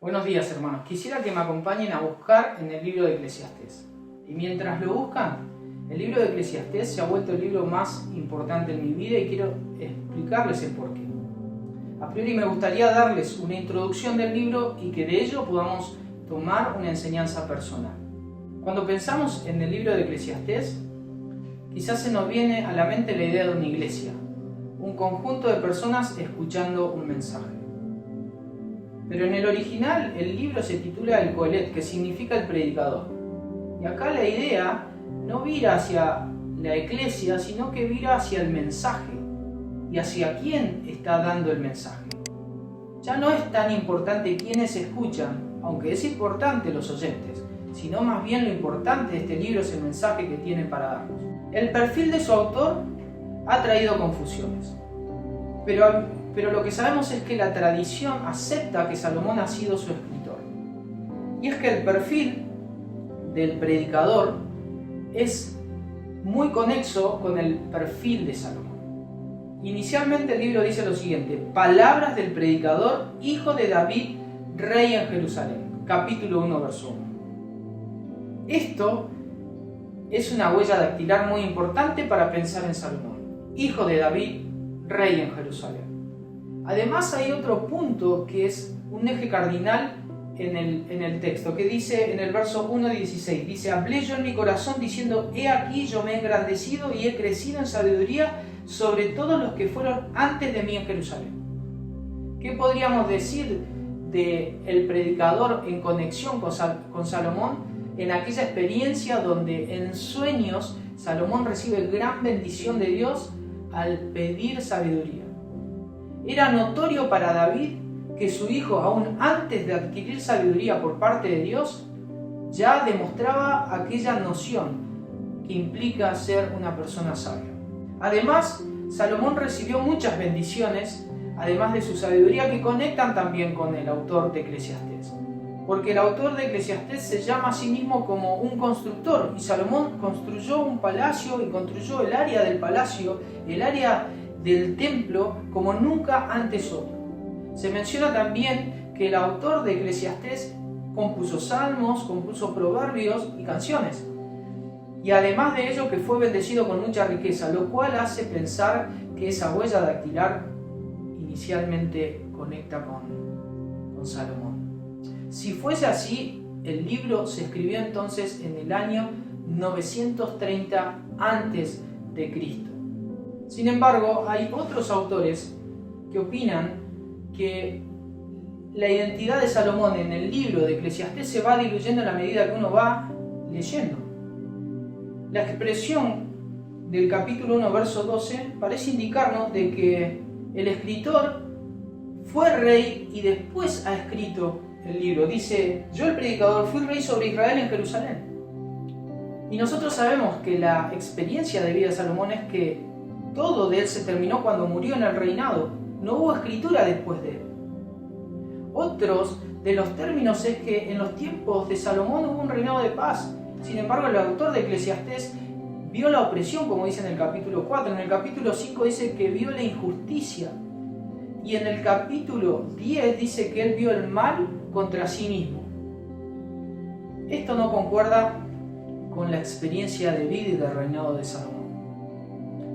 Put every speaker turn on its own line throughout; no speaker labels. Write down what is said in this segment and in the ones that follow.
Buenos días, hermanos. Quisiera que me acompañen a buscar en el libro de Eclesiastés. Y mientras lo buscan, el libro de Eclesiastés se ha vuelto el libro más importante en mi vida y quiero explicarles el porqué. A priori me gustaría darles una introducción del libro y que de ello podamos tomar una enseñanza personal. Cuando pensamos en el libro de Eclesiastés, quizás se nos viene a la mente la idea de una iglesia, un conjunto de personas escuchando un mensaje. Pero en el original el libro se titula El Coelet, que significa el predicador. Y acá la idea no vira hacia la iglesia, sino que vira hacia el mensaje y hacia quién está dando el mensaje. Ya no es tan importante quiénes escuchan, aunque es importante los oyentes, sino más bien lo importante de este libro es el mensaje que tiene para darnos. El perfil de su autor ha traído confusiones, pero lo que sabemos es que la tradición acepta que Salomón ha sido su escritor. Y es que el perfil del predicador es muy conexo con el perfil de Salomón. Inicialmente el libro dice lo siguiente: palabras del predicador, hijo de David, rey en Jerusalén. Capítulo 1, verso 1. Esto es una huella dactilar muy importante para pensar en Salomón. Hijo de David, rey en Jerusalén. Además hay otro punto que es un eje cardinal en el texto, que dice en el verso 1:16, dice: hablé yo en mi corazón diciendo, he aquí yo me he engrandecido y he crecido en sabiduría sobre todos los que fueron antes de mí en Jerusalén. ¿Qué podríamos decir del predicador en conexión con Salomón en aquella experiencia donde en sueños Salomón recibe gran bendición de Dios al pedir sabiduría? Era notorio para David que su hijo, aún antes de adquirir sabiduría por parte de Dios, ya demostraba aquella noción que implica ser una persona sabia. Además, Salomón recibió muchas bendiciones, además de su sabiduría, que conectan también con el autor de Eclesiastés. Porque el autor de Eclesiastés se llama a sí mismo como un constructor, y Salomón construyó un palacio y construyó el área del palacio, el área del templo, como nunca antes otro. Se menciona también que el autor de Eclesiastés compuso salmos, compuso proverbios y canciones. Y además de ello que fue bendecido con mucha riqueza, lo cual hace pensar que esa huella dactilar inicialmente conecta con Salomón. Si fuese así, el libro se escribió entonces en el año 930 a.C. Sin embargo, hay otros autores que opinan que la identidad de Salomón en el libro de Eclesiastés se va diluyendo a la medida que uno va leyendo. La expresión del capítulo 1, verso 12, parece indicarnos de que el escritor fue rey y después ha escrito el libro. Dice: yo, el predicador, fui rey sobre Israel en Jerusalén. Y nosotros sabemos que la experiencia de vida de Salomón es que todo de él se terminó cuando murió en el reinado. No hubo escritura después de él. Otros de los términos es que en los tiempos de Salomón hubo un reinado de paz. Sin embargo, el autor de Eclesiastés vio la opresión, como dice en el capítulo 4. En el capítulo 5 dice que vio la injusticia. Y en el capítulo 10 dice que él vio el mal contra sí mismo. Esto no concuerda con la experiencia de vida y de reinado de Salomón.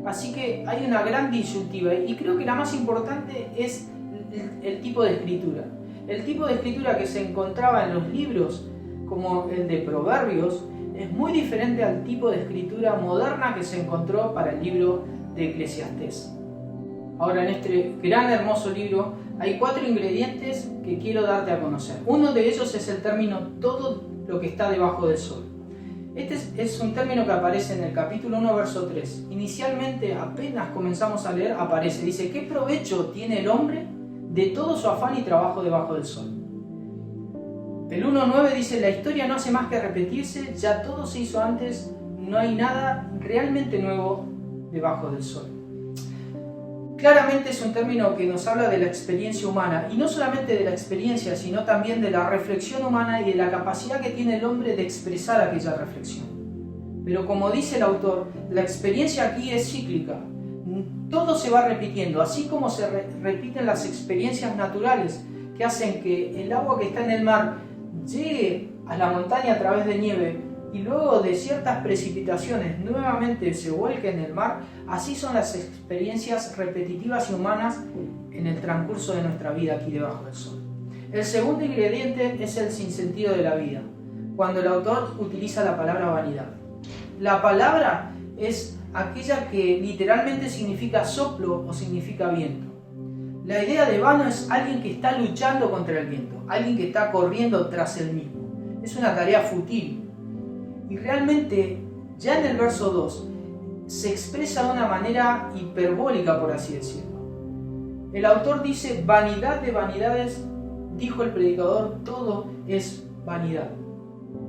Así que hay una gran disyuntiva y creo que la más importante es el tipo de escritura. El tipo de escritura que se encontraba en los libros como el de Proverbios es muy diferente al tipo de escritura moderna que se encontró para el libro de Eclesiastés. Ahora, en este gran hermoso libro hay 4 ingredientes que quiero darte a conocer. Uno de ellos es el término todo lo que está debajo del sol. Este es un término que aparece en el capítulo 1, verso 3. Inicialmente, apenas comenzamos a leer, aparece. Dice: ¿qué provecho tiene el hombre de todo su afán y trabajo debajo del sol? El 1.9 dice: la historia no hace más que repetirse, ya todo se hizo antes, no hay nada realmente nuevo debajo del sol. Claramente es un término que nos habla de la experiencia humana, y no solamente de la experiencia, sino también de la reflexión humana y de la capacidad que tiene el hombre de expresar aquella reflexión. Pero como dice el autor, la experiencia aquí es cíclica. Todo se va repitiendo, así como se repiten las experiencias naturales que hacen que el agua que está en el mar llegue a la montaña a través de nieve y luego de ciertas precipitaciones nuevamente se vuelque en el mar, así son las experiencias repetitivas y humanas en el transcurso de nuestra vida aquí debajo del sol. El segundo ingrediente es el sinsentido de la vida, cuando el autor utiliza la palabra vanidad. La palabra es aquella que literalmente significa soplo o significa viento. La idea de vano es alguien que está luchando contra el viento, alguien que está corriendo tras el mismo. Es una tarea fútil. Y realmente, ya en el verso 2, se expresa de una manera hiperbólica, por así decirlo. El autor dice: vanidad de vanidades, dijo el predicador, todo es vanidad.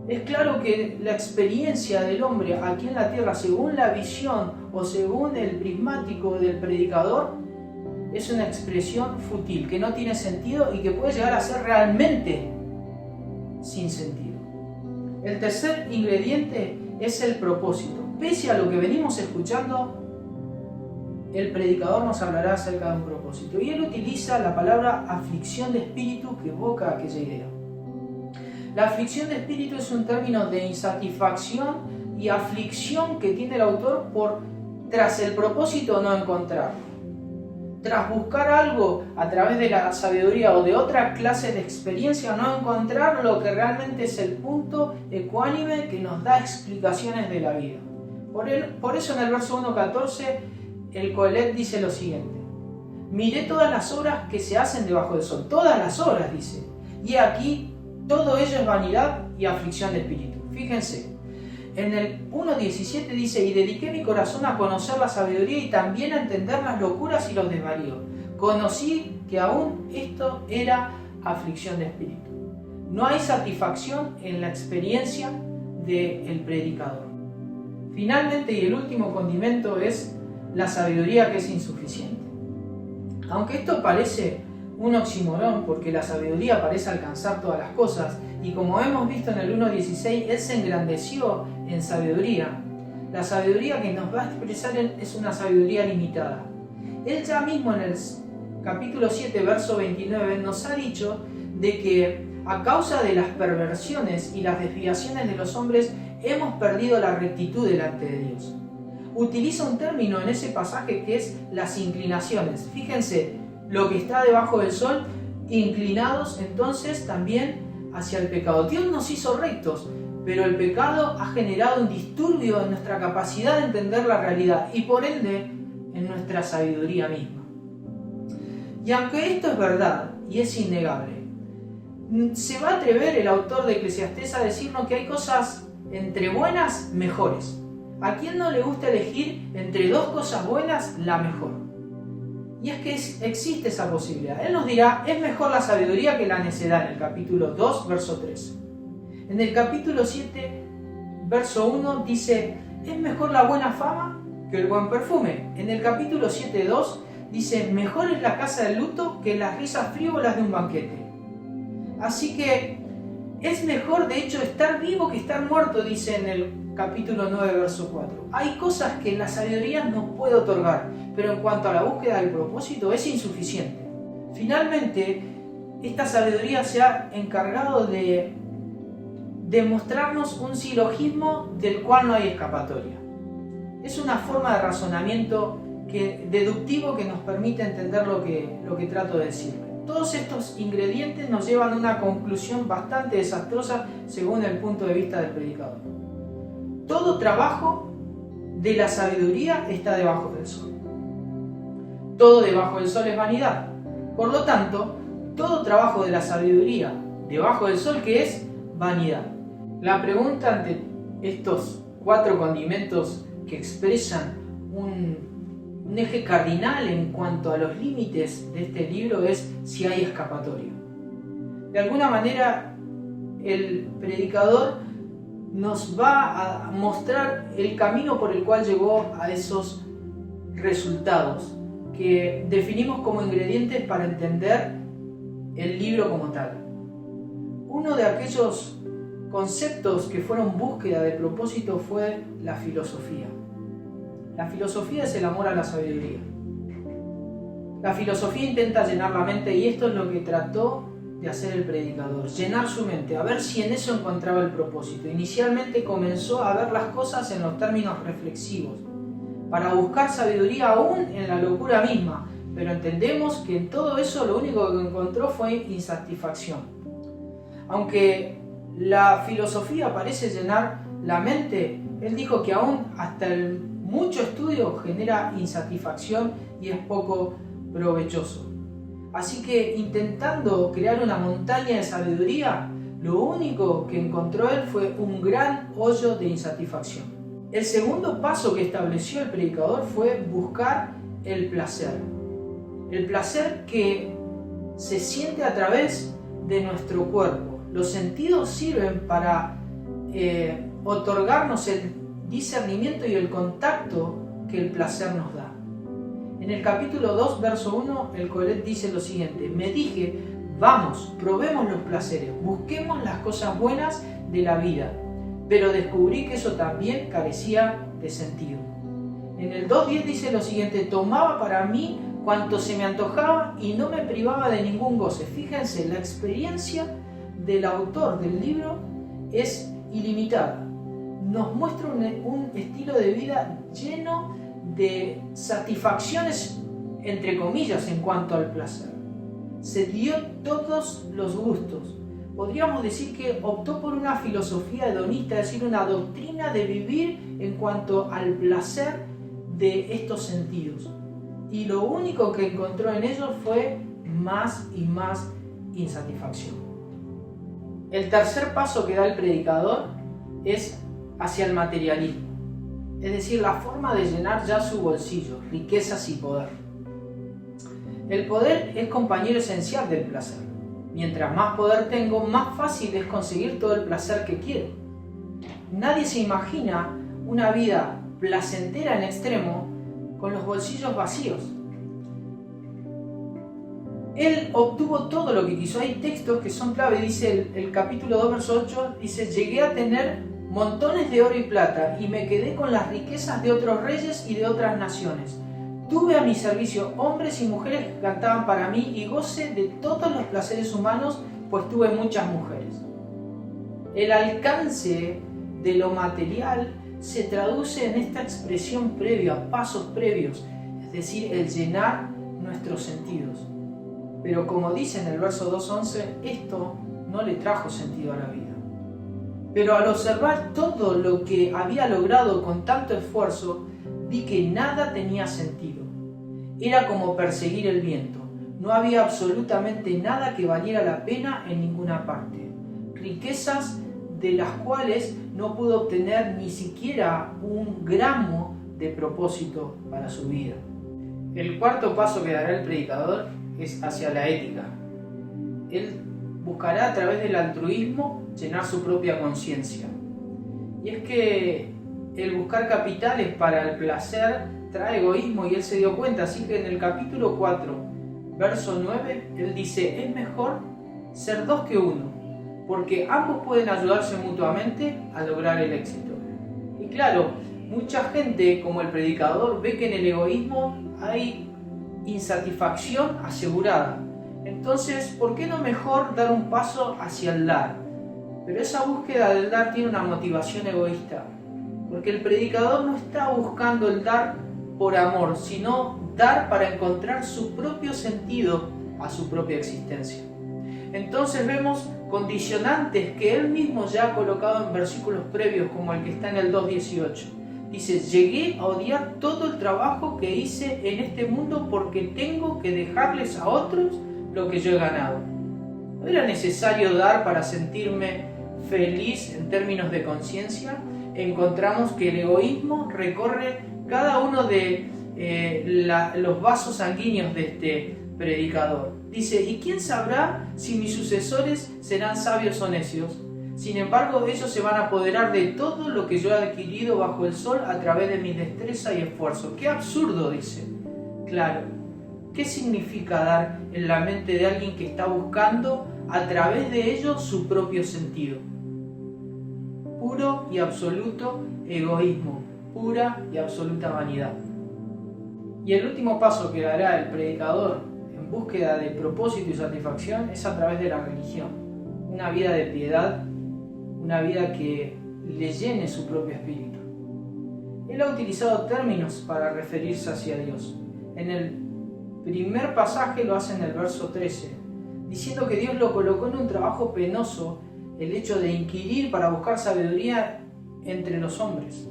Es claro que la experiencia del hombre aquí en la tierra, según la visión o según el prismático del predicador, es una expresión fútil, que no tiene sentido y que puede llegar a ser realmente sin sentido. El tercer ingrediente es el propósito. Pese a lo que venimos escuchando, el predicador nos hablará acerca de un propósito. Y él utiliza la palabra aflicción de espíritu que evoca aquella idea. La aflicción de espíritu es un término de insatisfacción y aflicción que tiene el autor por, tras el propósito, no encontrarlo. Tras buscar algo a través de la sabiduría o de otra clase de experiencia, no encontrar lo que realmente es el punto ecuánime que nos da explicaciones de la vida. Por eso en el verso 1.14 el Coelet dice lo siguiente: miré todas las obras que se hacen debajo del sol, todas las obras, dice, y aquí todo ello es vanidad y aflicción de espíritu. Fíjense, en el 1.17 dice: y dediqué mi corazón a conocer la sabiduría y también a entender las locuras y los desvaríos. Conocí que aún esto era aflicción de espíritu. No hay satisfacción en la experiencia del predicador. Finalmente, y el último condimento, es la sabiduría, que es insuficiente. Aunque esto parece un oxímoron, porque la sabiduría parece alcanzar todas las cosas, y como hemos visto en el 1.16, él se engrandeció en sabiduría. La sabiduría que nos va a expresar es una sabiduría limitada. Él ya mismo en el capítulo 7, verso 29, nos ha dicho de que a causa de las perversiones y las desviaciones de los hombres hemos perdido la rectitud delante de Dios. Utiliza un término en ese pasaje que es las inclinaciones. Fíjense, lo que está debajo del sol, inclinados entonces también hacia el pecado. Dios nos hizo rectos, pero el pecado ha generado un disturbio en nuestra capacidad de entender la realidad y por ende en nuestra sabiduría misma. Y aunque esto es verdad y es innegable, se va a atrever el autor de Eclesiastés a decirnos que hay cosas entre buenas mejores. ¿A quién no le gusta elegir entre dos cosas buenas la mejor? Y es que existe esa posibilidad. Él nos dirá: es mejor la sabiduría que la necedad, en el capítulo 2, verso 3. En el capítulo 7, verso 1, dice: es mejor la buena fama que el buen perfume. En el capítulo 7, 2, dice: mejor es la casa del luto que las risas frívolas de un banquete. Así que es mejor, de hecho, estar vivo que estar muerto, dice en el capítulo 9, verso 4. Hay cosas que la sabiduría nos puede otorgar, pero en cuanto a la búsqueda del propósito es insuficiente. Finalmente, esta sabiduría se ha encargado de mostrarnos un silogismo del cual no hay escapatoria. Es una forma de razonamiento deductivo que nos permite entender lo que trato de decirle. Todos estos ingredientes nos llevan a una conclusión bastante desastrosa según el punto de vista del predicador. Todo trabajo de la sabiduría está debajo del sol. Todo debajo del sol es vanidad. Por lo tanto, todo trabajo de la sabiduría debajo del sol, ¿qué es? Vanidad. La pregunta ante estos 4 condimentos que expresan un eje cardinal en cuanto a los límites de este libro es si hay escapatoria. De alguna manera, el predicador nos va a mostrar el camino por el cual llegó a esos resultados que definimos como ingredientes para entender el libro como tal. Uno de aquellos conceptos que fueron búsqueda de propósito fue la filosofía. La filosofía es el amor a la sabiduría. La filosofía intenta llenar la mente y esto es lo que trató de hacer el predicador, llenar su mente, a ver si en eso encontraba el propósito. Inicialmente comenzó a ver las cosas en los términos reflexivos, para buscar sabiduría aún en la locura misma, pero entendemos que en todo eso lo único que encontró fue insatisfacción. Aunque la filosofía parece llenar la mente, él dijo que aún hasta el mucho estudio genera insatisfacción y es poco provechoso. Así que intentando crear una montaña de sabiduría, lo único que encontró él fue un gran hoyo de insatisfacción. El segundo paso que estableció el predicador fue buscar el placer. El placer que se siente a través de nuestro cuerpo. Los sentidos sirven para otorgarnos el discernimiento y el contacto que el placer nos da. En el capítulo 2, verso 1, el Coelet dice lo siguiente: me dije, vamos, probemos los placeres, busquemos las cosas buenas de la vida, pero descubrí que eso también carecía de sentido. En el 2.10 dice lo siguiente: tomaba para mí cuanto se me antojaba y no me privaba de ningún goce. Fíjense, la experiencia del autor del libro es ilimitada. Nos muestra un estilo de vida lleno de satisfacciones, entre comillas, en cuanto al placer. Se dio todos los gustos. Podríamos decir que optó por una filosofía hedonista, es decir, una doctrina de vivir en cuanto al placer de estos sentidos. Y lo único que encontró en ellos fue más y más insatisfacción. El tercer paso que da el predicador es hacia el materialismo, es decir, la forma de llenar ya su bolsillo, riquezas y poder. El poder es compañero esencial del placer. Mientras más poder tengo, más fácil es conseguir todo el placer que quiero. Nadie se imagina una vida placentera en extremo con los bolsillos vacíos. Él obtuvo todo lo que quiso. Hay textos que son clave. Dice el capítulo 2, verso 8, dice: llegué a tener montones de oro y plata y me quedé con las riquezas de otros reyes y de otras naciones. Tuve a mi servicio hombres y mujeres que cantaban para mí y gocé de todos los placeres humanos, pues tuve muchas mujeres. El alcance de lo material se traduce en esta expresión previa, pasos previos, es decir, el llenar nuestros sentidos. Pero como dice en el verso 2.11, esto no le trajo sentido a la vida. Pero al observar todo lo que había logrado con tanto esfuerzo, vi que nada tenía sentido. Era como perseguir el viento. No había absolutamente nada que valiera la pena en ninguna parte. Riquezas de las cuales no pudo obtener ni siquiera un gramo de propósito para su vida. El cuarto paso que dará el predicador es hacia la ética. Él buscará a través del altruismo llenar su propia conciencia. Y es que el buscar capitales para el placer trae egoísmo y él se dio cuenta. Así que en el capítulo 4, verso 9, él dice: es mejor ser dos que uno, porque ambos pueden ayudarse mutuamente a lograr el éxito. Y claro, mucha gente, como el predicador, ve que en el egoísmo hay insatisfacción asegurada. Entonces, ¿por qué no mejor dar un paso hacia el dar? Pero esa búsqueda del dar tiene una motivación egoísta, porque el predicador no está buscando el dar por amor, sino dar para encontrar su propio sentido a su propia existencia. Entonces vemos condicionantes que él mismo ya ha colocado en versículos previos, como el que está en el 2.18. Dice: llegué a odiar todo el trabajo que hice en este mundo porque tengo que dejarles a otros lo que yo he ganado. ¿No era necesario dar para sentirme feliz en términos de conciencia? Encontramos que el egoísmo recorre cada uno de los vasos sanguíneos de este predicador. Dice: ¿y quién sabrá si mis sucesores serán sabios o necios? Sin embargo, ellos se van a apoderar de todo lo que yo he adquirido bajo el sol a través de mi destreza y esfuerzo. ¡Qué absurdo!, dice. Claro, ¿qué significa dar en la mente de alguien que está buscando a través de ello su propio sentido? Puro y absoluto egoísmo, pura y absoluta vanidad. Y el último paso que dará el predicador en búsqueda de propósito y satisfacción es a través de la religión. Una vida de piedad, una vida que le llene su propio espíritu. Él ha utilizado términos para referirse hacia Dios. En el primer pasaje lo hace en el verso 13, diciendo que Dios lo colocó en un trabajo penoso, el hecho de inquirir para buscar sabiduría entre los hombres.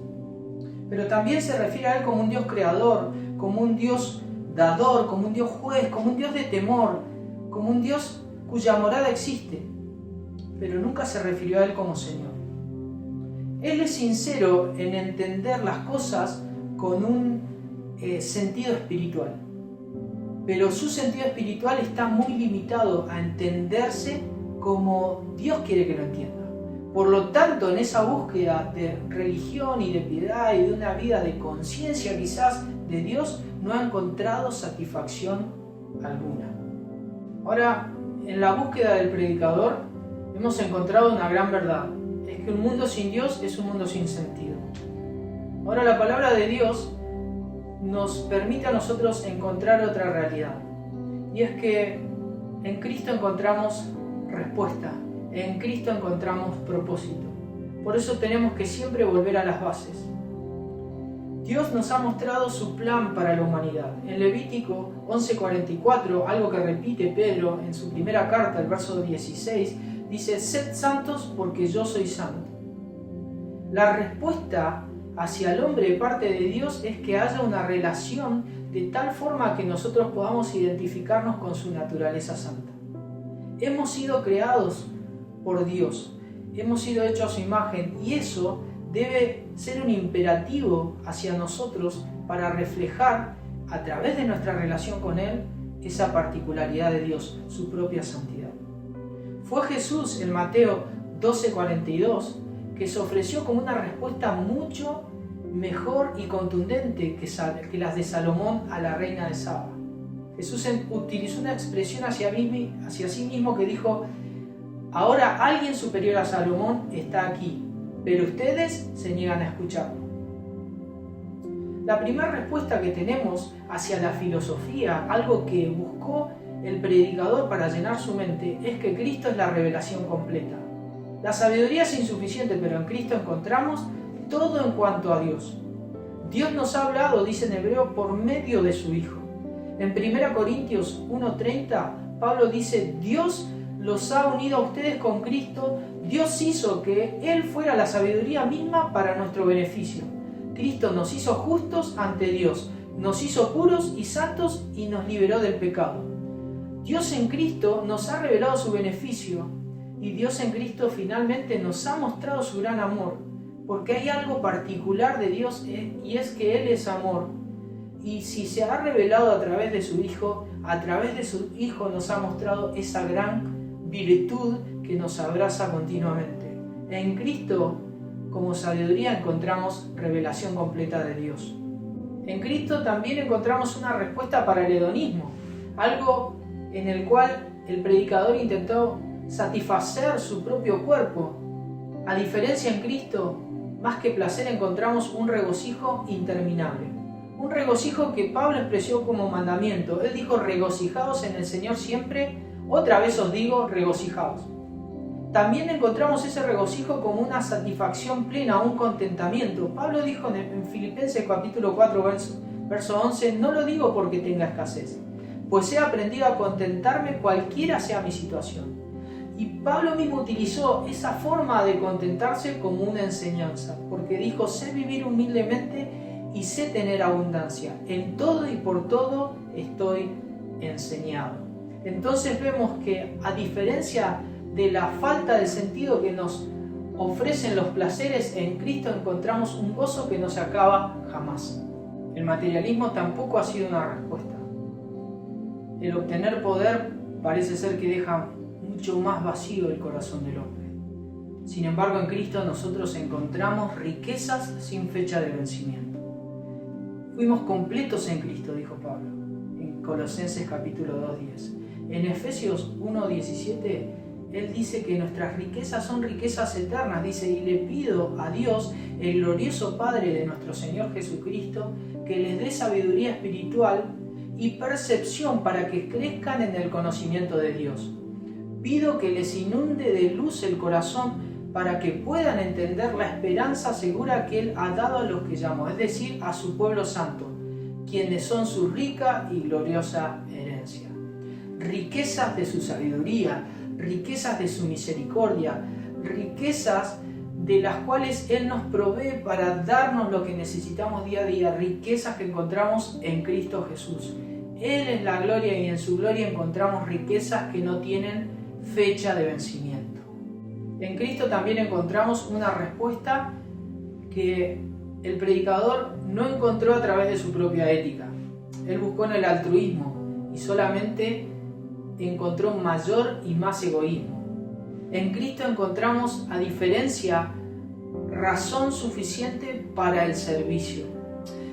Pero también se refiere a Él como un Dios creador, como un Dios dador, como un Dios juez, como un Dios de temor, como un Dios cuya morada existe. Pero nunca se refirió a Él como Señor. Él es sincero en entender las cosas con un sentido espiritual. Pero su sentido espiritual está muy limitado a entenderse como Dios quiere que lo entienda. Por lo tanto, en esa búsqueda de religión y de piedad y de una vida de conciencia quizás de Dios, no ha encontrado satisfacción alguna. Ahora, en la búsqueda del predicador, hemos encontrado una gran verdad. Es que un mundo sin Dios es un mundo sin sentido. Ahora, la palabra de Dios nos permite a nosotros encontrar otra realidad. Y es que en Cristo encontramos respuesta. En Cristo encontramos propósito. Por eso tenemos que siempre volver a las bases. Dios nos ha mostrado su plan para la humanidad. En Levítico 11:44, algo que repite Pedro en su primera carta, el verso 16, dice: sed santos porque yo soy santo. La respuesta hacia el hombre de parte de Dios es que haya una relación de tal forma que nosotros podamos identificarnos con su naturaleza santa. Hemos sido creados por Dios, hemos sido hechos a su imagen, y eso debe ser un imperativo hacia nosotros para reflejar a través de nuestra relación con Él esa particularidad de Dios, su propia santidad. Fue Jesús en Mateo 12:42 que se ofreció como una respuesta mucho mejor y contundente que las de Salomón a la reina de Saba. Jesús utilizó una expresión hacia sí mismo que dijo: ahora alguien superior a Salomón está aquí, pero ustedes se niegan a escucharlo. La primera respuesta que tenemos hacia la filosofía, algo que buscó el predicador para llenar su mente, es que Cristo es la revelación completa. La sabiduría es insuficiente, pero en Cristo encontramos todo en cuanto a Dios. Dios nos ha hablado, dice en Hebreo, por medio de su Hijo. En 1 Corintios 1:30, Pablo dice: Dios los ha unido a ustedes con Cristo. Dios hizo que Él fuera la sabiduría misma para nuestro beneficio. Cristo nos hizo justos ante Dios, nos hizo puros y santos y nos liberó del pecado. Dios en Cristo nos ha revelado su beneficio, y Dios en Cristo finalmente nos ha mostrado su gran amor, porque hay algo particular de Dios, y es que Él es amor. Y si se ha revelado a través de su Hijo, a través de su Hijo nos ha mostrado esa gran virtud que nos abraza continuamente. En Cristo, como sabiduría, encontramos revelación completa de Dios. En Cristo también encontramos una respuesta para el hedonismo, algo en el cual el predicador intentó satisfacer su propio cuerpo. A diferencia, en Cristo, más que placer, encontramos un regocijo interminable. Un regocijo que Pablo expresó como mandamiento. Él dijo: regocijaos en el Señor siempre. Otra vez os digo, regocijaos. También encontramos ese regocijo como una satisfacción plena, un contentamiento. Pablo dijo en Filipenses capítulo 4, verso 11: no lo digo porque tenga escasez, pues he aprendido a contentarme cualquiera sea mi situación. Y Pablo mismo utilizó esa forma de contentarse como una enseñanza, porque dijo: sé vivir humildemente y sé tener abundancia. En todo y por todo estoy enseñado. Entonces vemos que, a diferencia de la falta de sentido que nos ofrecen los placeres, en Cristo encontramos un gozo que no se acaba jamás. El materialismo tampoco ha sido una respuesta. El obtener poder parece ser que deja mucho más vacío el corazón del hombre. Sin embargo, en Cristo nosotros encontramos riquezas sin fecha de vencimiento. Fuimos completos en Cristo, dijo Pablo, en Colosenses capítulo 2:10. En Efesios 1:17, él dice que nuestras riquezas son riquezas eternas, dice: y le pido a Dios, el glorioso Padre de nuestro Señor Jesucristo, que les dé sabiduría espiritual y percepción para que crezcan en el conocimiento de Dios. Pido que les inunde de luz el corazón para que puedan entender la esperanza segura que Él ha dado a los que llamó, es decir, a su pueblo santo, quienes son su rica y gloriosa herencia. Riquezas de su sabiduría, riquezas de su misericordia, riquezas de las cuales Él nos provee para darnos lo que necesitamos día a día, riquezas que encontramos en Cristo Jesús. Él es la gloria y en su gloria encontramos riquezas que no tienen fecha de vencimiento. En Cristo también encontramos una respuesta que el predicador no encontró a través de su propia ética. Él buscó en el altruismo y solamente encontró mayor y más egoísmo. En Cristo encontramos, a diferencia, razón suficiente para el servicio.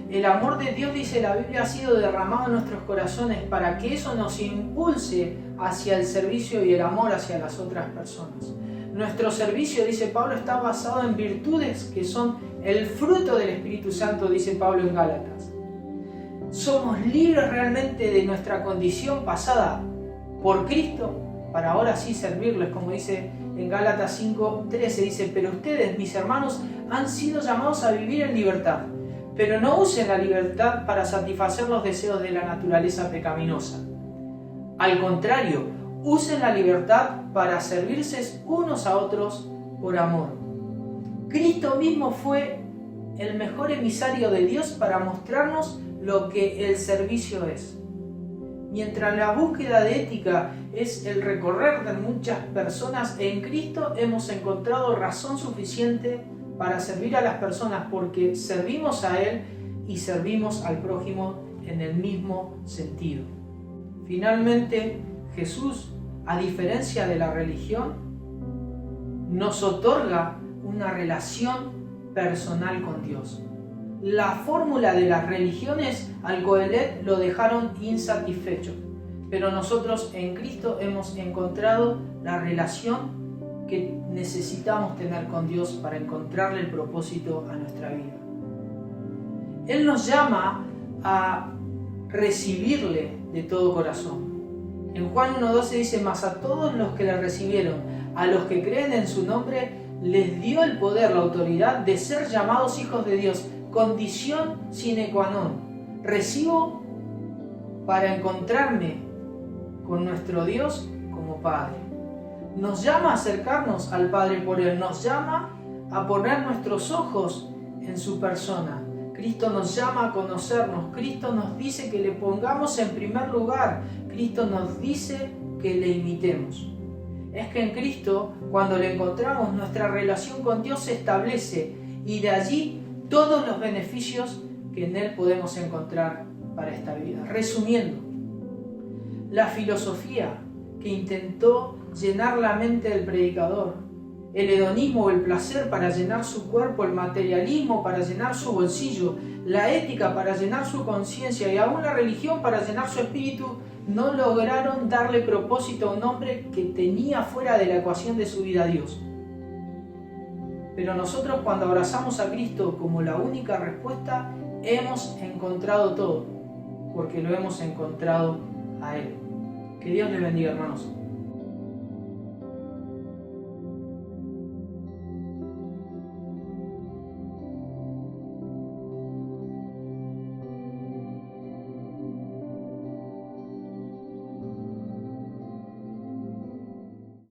El amor de Dios, dice la Biblia, ha sido derramado en nuestros corazones para que eso nos impulse hacia el servicio y el amor hacia las otras personas. Nuestro servicio, dice Pablo, está basado en virtudes que son el fruto del Espíritu Santo, dice Pablo en Gálatas. Somos libres realmente de nuestra condición pasada por Cristo para ahora sí servirles, como dice en Gálatas 5:13, dice: pero ustedes, mis hermanos, han sido llamados a vivir en libertad, pero no usen la libertad para satisfacer los deseos de la naturaleza pecaminosa. Al contrario, usen la libertad para servirse unos a otros por amor. Cristo mismo fue el mejor emisario de Dios para mostrarnos lo que el servicio es. Mientras la búsqueda de ética es el recorrer de muchas personas, en Cristo hemos encontrado razón suficiente para servir a las personas, porque servimos a Él y servimos al prójimo en el mismo sentido. Finalmente, Jesús, a diferencia de la religión, nos otorga una relación personal con Dios. La fórmula de las religiones al Coelet lo dejaron insatisfecho, pero nosotros en Cristo hemos encontrado la relación que necesitamos tener con Dios para encontrarle el propósito a nuestra vida. Él nos llama a recibirle de todo corazón. En Juan 1:12 dice: mas a todos los que le recibieron, a los que creen en su nombre, les dio el poder, la autoridad de ser llamados hijos de Dios. Condición sine qua non. Recibo para encontrarme con nuestro Dios como Padre. Nos llama a acercarnos al Padre por Él, nos llama a poner nuestros ojos en su persona. Cristo nos llama a conocernos, Cristo nos dice que le pongamos en primer lugar, Cristo nos dice que le imitemos. Es que en Cristo, cuando le encontramos, nuestra relación con Dios se establece y de allí todos los beneficios que en Él podemos encontrar para esta vida. Resumiendo, la filosofía que intentó llenar la mente del predicador, el hedonismo o el placer para llenar su cuerpo, el materialismo para llenar su bolsillo, la ética para llenar su conciencia y aún la religión para llenar su espíritu, no lograron darle propósito a un hombre que tenía fuera de la ecuación de su vida a Dios. Pero nosotros, cuando abrazamos a Cristo como la única respuesta, hemos encontrado todo, porque lo hemos encontrado a Él. Que Dios les bendiga, hermanos.